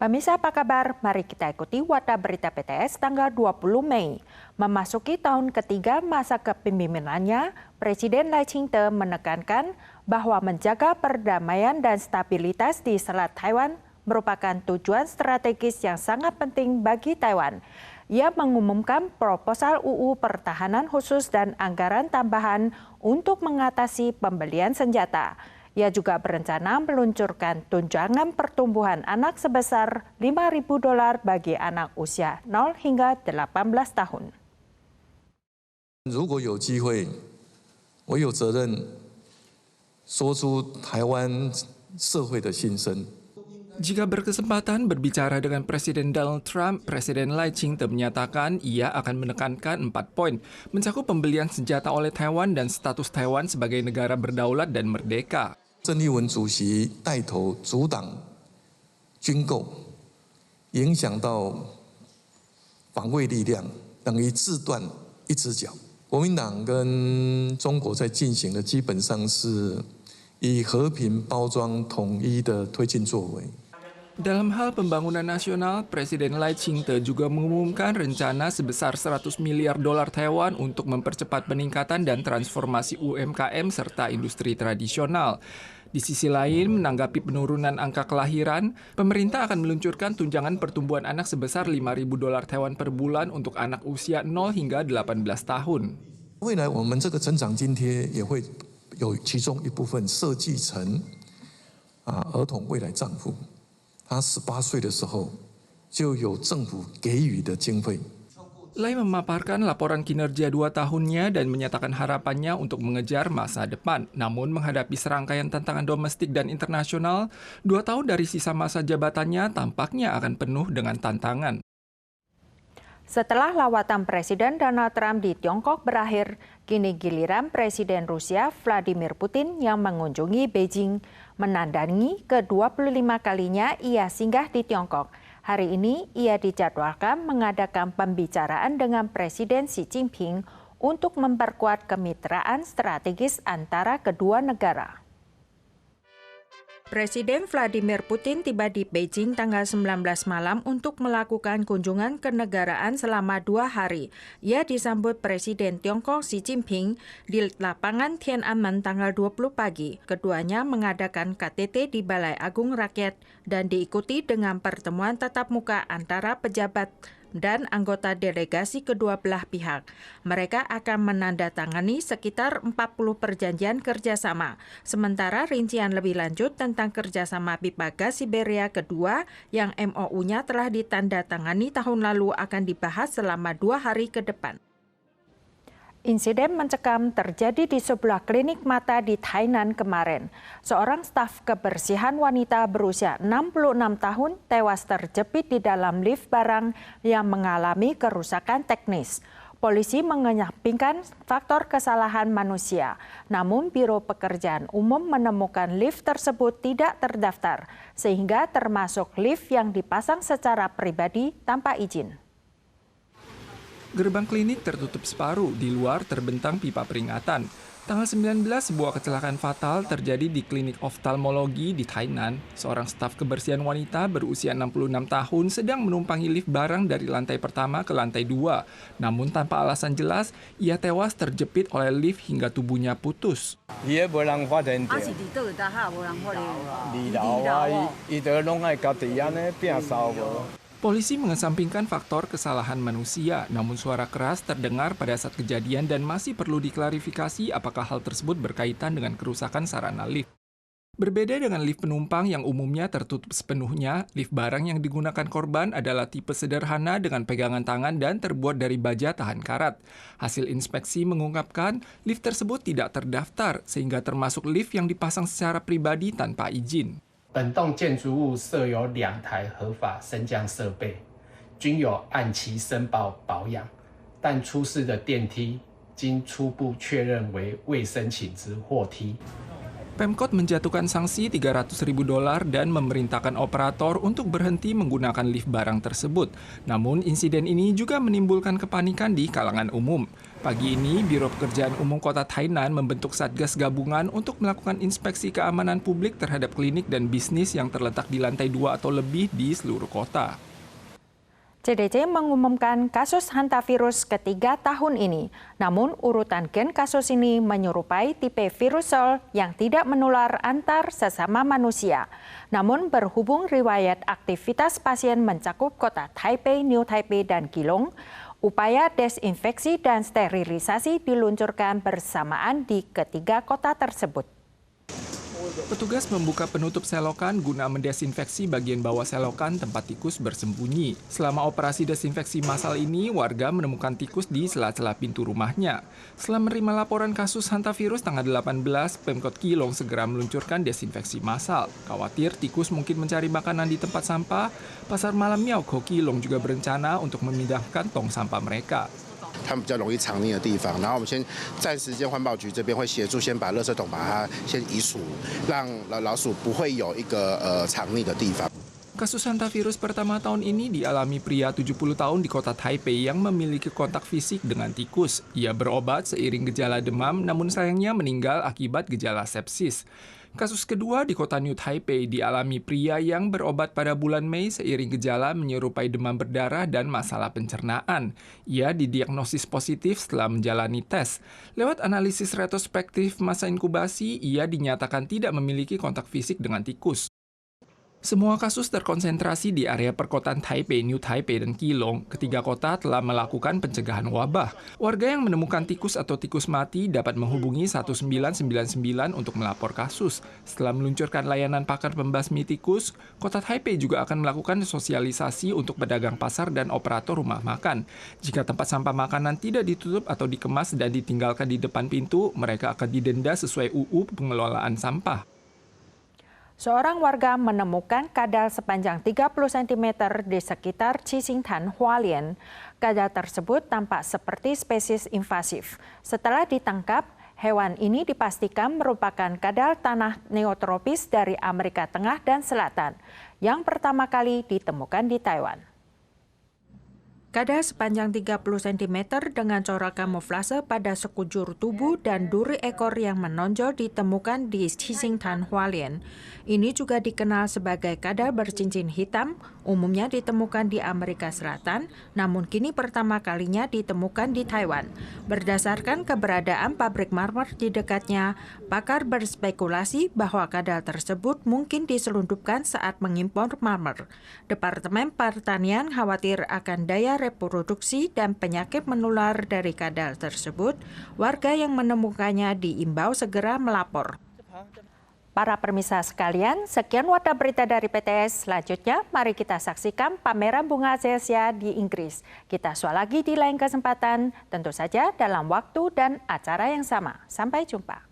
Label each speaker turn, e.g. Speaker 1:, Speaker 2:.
Speaker 1: Pemirsa apa kabar? Mari kita ikuti Warta Berita PTS tanggal 20 Mei. Memasuki tahun ketiga masa kepemimpinannya, Presiden Lai Ching-te menekankan bahwa menjaga perdamaian dan stabilitas di Selat Taiwan merupakan tujuan strategis yang sangat penting bagi Taiwan. Ia mengumumkan proposal UU Pertahanan Khusus dan anggaran tambahan untuk mengatasi pembelian senjata. Ia juga berencana meluncurkan tunjangan pertumbuhan anak sebesar $5.000 bagi anak usia 0 hingga 18 tahun.
Speaker 2: 如果有机会，我有责任说出台湾社会的心声。
Speaker 3: Jika berkesempatan berbicara dengan Presiden Donald Trump, Presiden Lai Ching-te menyatakan ia akan menekankan 4 poin, mencakup pembelian senjata oleh Taiwan dan status Taiwan sebagai negara berdaulat dan merdeka.
Speaker 2: 郑丽文主席带头阻挡军购，影响到防卫力量，等于自断一只脚。国民党跟中国在进行的基本上是以和平包装统一的推进作为。
Speaker 3: Dalam hal pembangunan nasional, Presiden Lai Ching-te juga mengumumkan rencana sebesar $100 miliar Taiwan untuk mempercepat peningkatan dan transformasi UMKM serta industri tradisional. Di sisi lain, menanggapi penurunan angka kelahiran, pemerintah akan meluncurkan tunjangan pertumbuhan anak sebesar $5.000 Taiwan per bulan untuk anak usia 0 hingga 18 tahun.
Speaker 2: 未来我们这个成长津贴也会有其中一部分设计成儿童未来账户。 他18岁的时候就有政府给予的经费。
Speaker 3: Lai memaparkan laporan kinerja 2 tahunnya dan menyatakan harapannya untuk mengejar masa depan. Namun menghadapi serangkaian tantangan domestik dan internasional, 2 tahun dari sisa masa jabatannya tampaknya akan penuh dengan tantangan.
Speaker 1: Setelah lawatan Presiden Donald Trump di Tiongkok berakhir, kini giliran Presiden Rusia Vladimir Putin yang mengunjungi Beijing, menandangi ke-25 kalinya ia singgah di Tiongkok. Hari ini ia dijadwalkan mengadakan pembicaraan dengan Presiden Xi Jinping untuk memperkuat kemitraan strategis antara kedua negara. Presiden Vladimir Putin tiba di Beijing tanggal 19 malam untuk melakukan kunjungan kenegaraan selama 2 hari. Ia disambut Presiden Tiongkok Xi Jinping di lapangan Tiananmen tanggal 20 pagi. Keduanya mengadakan KTT di Balai Agung Rakyat dan diikuti dengan pertemuan tatap muka antara pejabat dan anggota delegasi kedua belah pihak. Mereka akan menandatangani sekitar 40 perjanjian kerjasama. Sementara rincian lebih lanjut tentang kerjasama pipa gas Siberia kedua yang MOU-nya telah ditandatangani tahun lalu akan dibahas selama 2 hari ke depan. Insiden mencekam terjadi di sebuah klinik mata di Tainan kemarin. Seorang staf kebersihan wanita berusia 66 tahun tewas terjepit di dalam lift barang yang mengalami kerusakan teknis. Polisi mengenyampingkan faktor kesalahan manusia, namun Biro Pekerjaan Umum menemukan lift tersebut tidak terdaftar, sehingga termasuk lift yang dipasang secara pribadi tanpa izin.
Speaker 3: Gerbang klinik tertutup separuh, di luar terbentang pipa peringatan. Tanggal 19, sebuah kecelakaan fatal terjadi di klinik oftalmologi di Tainan. Seorang staf kebersihan wanita berusia 66 tahun sedang menumpangi lift barang dari lantai pertama ke lantai 2. Namun tanpa alasan jelas, ia tewas terjepit oleh lift hingga tubuhnya putus. Polisi mengesampingkan faktor kesalahan manusia, namun suara keras terdengar pada saat kejadian dan masih perlu diklarifikasi apakah hal tersebut berkaitan dengan kerusakan sarana lift. Berbeda dengan lift penumpang yang umumnya tertutup sepenuhnya, lift barang yang digunakan korban adalah tipe sederhana dengan pegangan tangan dan terbuat dari baja tahan karat. Hasil inspeksi mengungkapkan lift tersebut tidak terdaftar, sehingga termasuk lift yang dipasang secara pribadi tanpa izin.
Speaker 4: 本栋建筑物设有2台合法升降设备，均有按期申报保养，但出事的电梯经初步确认为未申请之货梯。
Speaker 3: Pemkot menjatuhkan sanksi $300.000 dan memerintahkan operator untuk berhenti menggunakan lift barang tersebut. Namun insiden ini juga menimbulkan kepanikan di kalangan umum. Pagi ini, Biro Pekerjaan Umum Kota Tainan membentuk Satgas Gabungan untuk melakukan inspeksi keamanan publik terhadap klinik dan bisnis yang terletak di lantai 2 atau lebih di seluruh kota.
Speaker 1: CDC mengumumkan kasus hantavirus ketiga tahun ini. Namun urutan gen kasus ini menyerupai tipe virus Sol yang tidak menular antar sesama manusia. Namun berhubung riwayat aktivitas pasien mencakup kota Taipei, New Taipei, dan Keelung, upaya desinfeksi dan sterilisasi diluncurkan bersamaan di ketiga kota tersebut.
Speaker 3: Petugas membuka penutup selokan guna mendesinfeksi bagian bawah selokan tempat tikus bersembunyi. Selama operasi desinfeksi massal ini, warga menemukan tikus di sela-sela pintu rumahnya. Setelah menerima laporan kasus hantavirus tanggal 18, Pemkot Keelung segera meluncurkan desinfeksi massal. Khawatir tikus mungkin mencari makanan di tempat sampah, Pasar Malam Miaokou Keelung juga berencana untuk memindahkan tong sampah mereka.
Speaker 5: 他们比较容易藏匿的地方，然后我们先暂时间环保局这边会协助先把垃圾桶把它先移除，让老鼠不会有一个藏匿的地方。
Speaker 3: Kasus hantavirus pertama tahun ini dialami pria 70 tahun di kota Taipei yang memiliki kontak fisik dengan tikus. Ia berobat seiring gejala demam, namun sayangnya meninggal akibat gejala sepsis. Kasus kedua di kota New Taipei dialami pria yang berobat pada bulan Mei seiring gejala menyerupai demam berdarah dan masalah pencernaan. Ia didiagnosis positif setelah menjalani tes. Lewat analisis retrospektif masa inkubasi, ia dinyatakan tidak memiliki kontak fisik dengan tikus. Semua kasus terkonsentrasi di area perkotaan Taipei, New Taipei, dan Keelung. Ketiga kota telah melakukan pencegahan wabah. Warga yang menemukan tikus atau tikus mati dapat menghubungi 1999 untuk melapor kasus. Setelah meluncurkan layanan pakar pembasmi tikus, kota Taipei juga akan melakukan sosialisasi untuk pedagang pasar dan operator rumah makan. Jika tempat sampah makanan tidak ditutup atau dikemas dan ditinggalkan di depan pintu, mereka akan didenda sesuai UU Pengelolaan Sampah.
Speaker 1: Seorang warga menemukan kadal sepanjang 30 cm di sekitar Xixingtan, Hualien. Kadal tersebut tampak seperti spesies invasif. Setelah ditangkap, hewan ini dipastikan merupakan kadal tanah neotropis dari Amerika Tengah dan Selatan, yang pertama kali ditemukan di Taiwan. Kadal sepanjang 30 cm dengan corak kamuflase pada sekujur tubuh dan duri ekor yang menonjol ditemukan di Xixingtan, Hualien. Ini juga dikenal sebagai kadal bercincin hitam, umumnya ditemukan di Amerika Selatan, namun kini pertama kalinya ditemukan di Taiwan. Berdasarkan keberadaan pabrik marmer di dekatnya, pakar berspekulasi bahwa kadal tersebut mungkin diselundupkan saat mengimpor marmer. Departemen Pertanian khawatir akan daya reproduksi dan penyakit menular dari kadal tersebut. Warga yang menemukannya diimbau segera melapor. Para pemirsa sekalian, sekian warta berita dari PTS. Selanjutnya, mari kita saksikan pameran bunga Acacia di Inggris. Kita soal lagi di lain kesempatan, tentu saja dalam waktu dan acara yang sama. Sampai jumpa.